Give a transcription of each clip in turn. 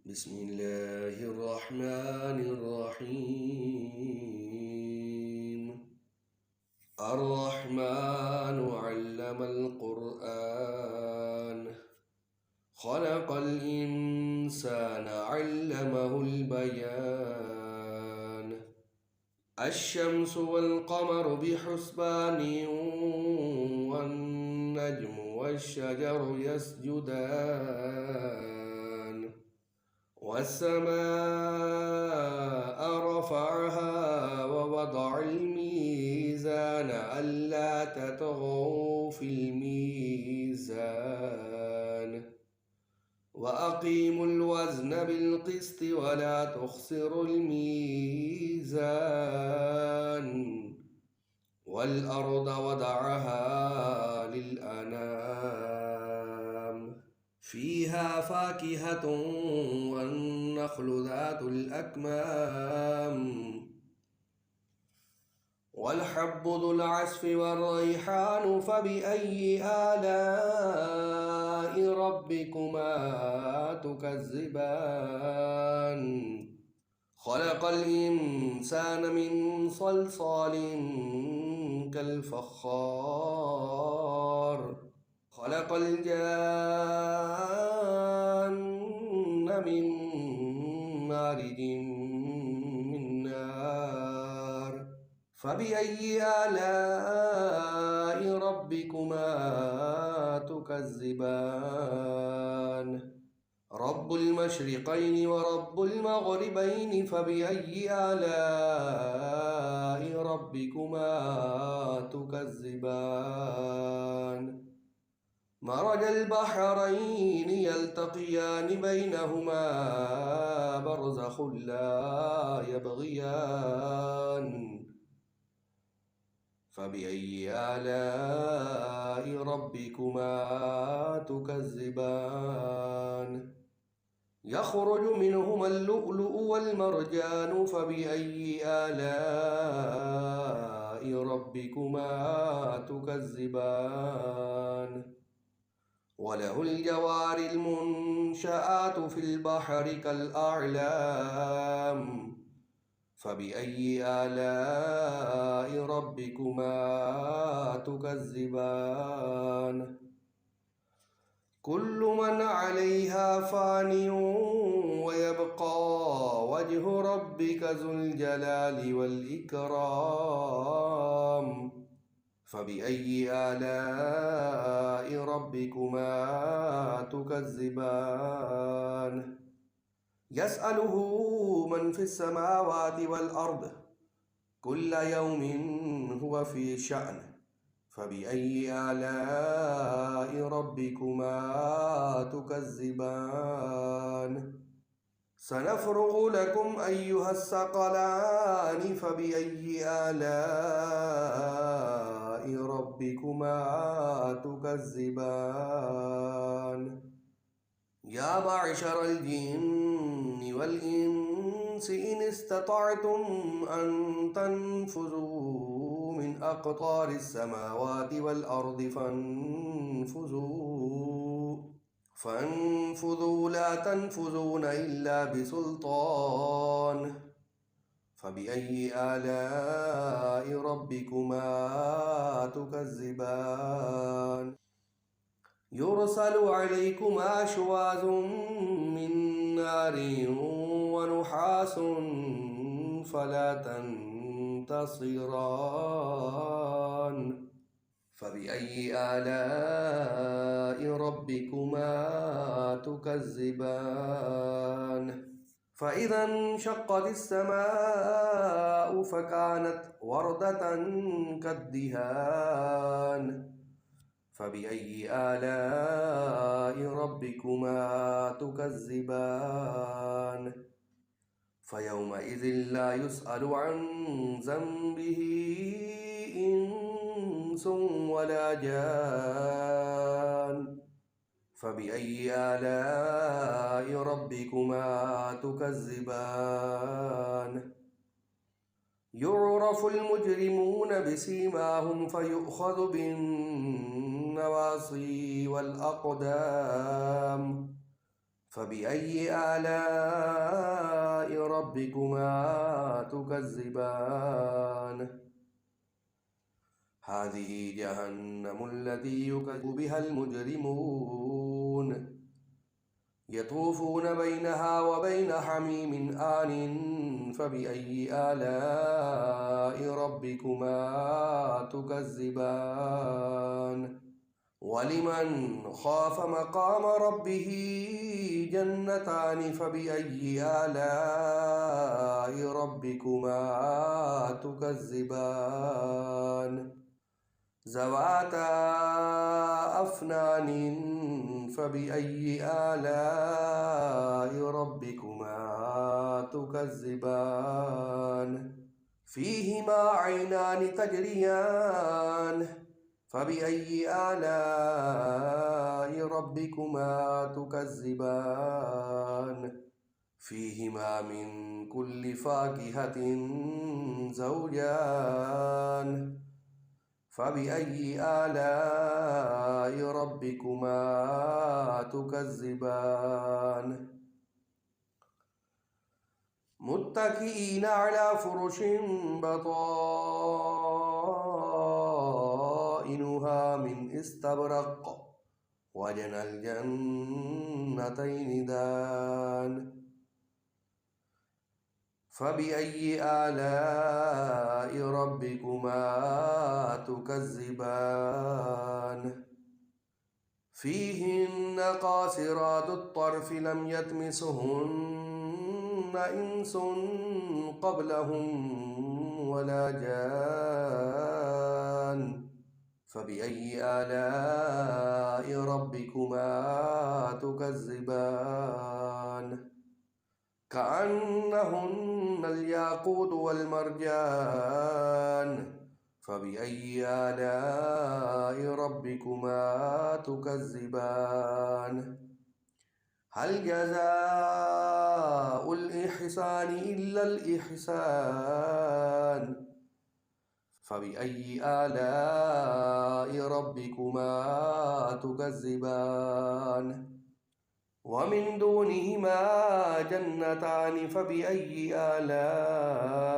بسم الله الرحمن الرحيم. الرحمن علم القرآن، خلق الإنسان علمه البيان. الشمس والقمر بحسبان، والنجم والشجر يسجدان. والسماء رفعها ووضع الميزان ألا تطغوا في الميزان، وأقيموا الوزن بالقسط ولا تخسروا الميزان. والأرض وضعها للأنام، فيها فاكهة والنخل ذات الأكمام، والحب ذو العصف والريحان. فبأي آلاء ربكما تكذبان؟ خلق الإنسان من صلصال كالفخار، خلق الجان من مارج من نار. فبأي آلاء ربكما تكذبان؟ رب المشرقين ورب المغربين، فبأي آلاء ربكما تكذبان؟ مرج البحرين يلتقيان بينهما برزخ لا يبغيان. فبأي آلاء ربكما تكذبان؟ يخرج منهما اللؤلؤ والمرجان. فبأي آلاء ربكما تكذبان؟ وله الجوار المنشآت في البحر كالأعلام. فبأي آلاء ربكما تكذبان؟ كل من عليها فان، ويبقى وجه ربك ذو الجلال والإكرام. فبأي آلاء ربكما تكذبان؟ يسأله من في السماوات والأرض، كل يوم هو في شأن. فبأي آلاء ربكما تكذبان؟ سنفرغ لكم أيها الثقلان. فبأي آلاء ربكما تكذبان؟ يا معشر الجن والإنس إن استطعتم أن تنفذوا من أقطار السماوات والأرض فانفذوا لا تنفذون إلا بسلطان. فبأي آلاء ربكما تكذبان؟ يرسل عليكما شواظ من نار ونحاس فلا تنتصران. فبأي آلاء ربكما تكذبان؟ فإذا انشقت السماء فكانت وردة كالدهان. فبأي آلاء ربكما تكذبان؟ فيومئذ لا يسأل عن ذنبه إنس ولا جان. فبأي آلاء ربكما تكذبان؟ يعرف المجرمون بسيماهم فيؤخذ بالنواصي والأقدام. فبأي آلاء ربكما تكذبان هذه جهنم التي يكذب بها المجرمون يطوفون بينها وبين حميم آن فبأي آلاء ربكما تكذبان ولمن خاف مقام ربه جنتان فبأي آلاء ربكما تكذبان ذواتا أفنان فبأي آلاء ربكما تكذبان فيهما عينان تجريان فبأي آلاء ربكما تكذبان فيهما من كل فاكهة زوجان فبأي آلاء ربكما تكذبان متكئين على فرش بطائنها من استبرق وجنى الجنتين دان فبأي آلاء ربكما تكذبان فيهن قاصرات الطرف لم يطمسهن إنس قبلهم ولا جان فبأي آلاء ربكما تكذبان كأنهن الياقوت والمرجان فبأي آلاء ربكما تكذبان هل جزاء الإحسان إلا الإحسان فبأي آلاء ربكما تكذبان ومن دونهما جنتان فبأي آلاء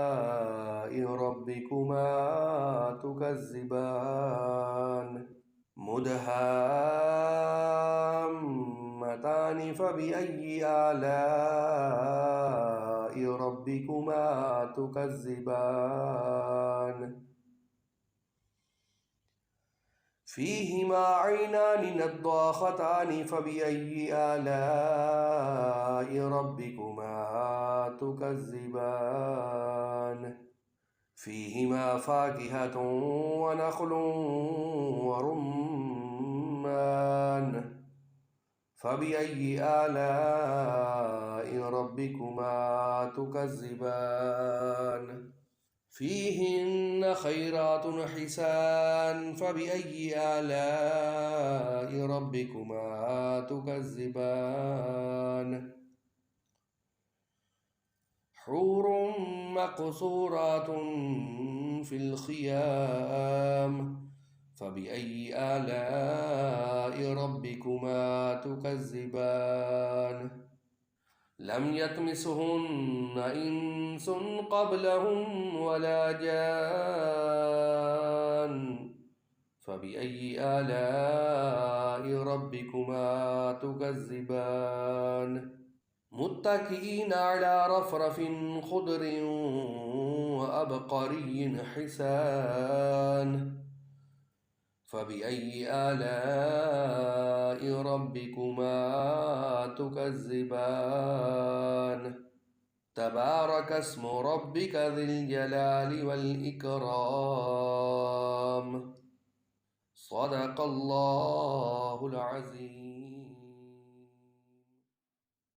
ربكما تكذبان مدهامتان فبأي آلاء ربكما تكذبان فيهما عينان نضاختان فبأي آلاء ربكما تكذبان فيهما فاكهة ونخل ورمان فبأي آلاء ربكما تكذبان فيهن خيرات حسان فبأي آلاء ربكما تكذبان حور مقصورات في الخيام فبأي آلاء ربكما تكذبان لم يطمسهن إنس قبلهم ولا جان فبأي آلاء ربكما تكذبان متكئين على رفرف خضر وأبقري حسان فبأي آلاء ربكما تكذبان تبارك اسم ربك ذي الجلال والإكرام صدق الله العظيم.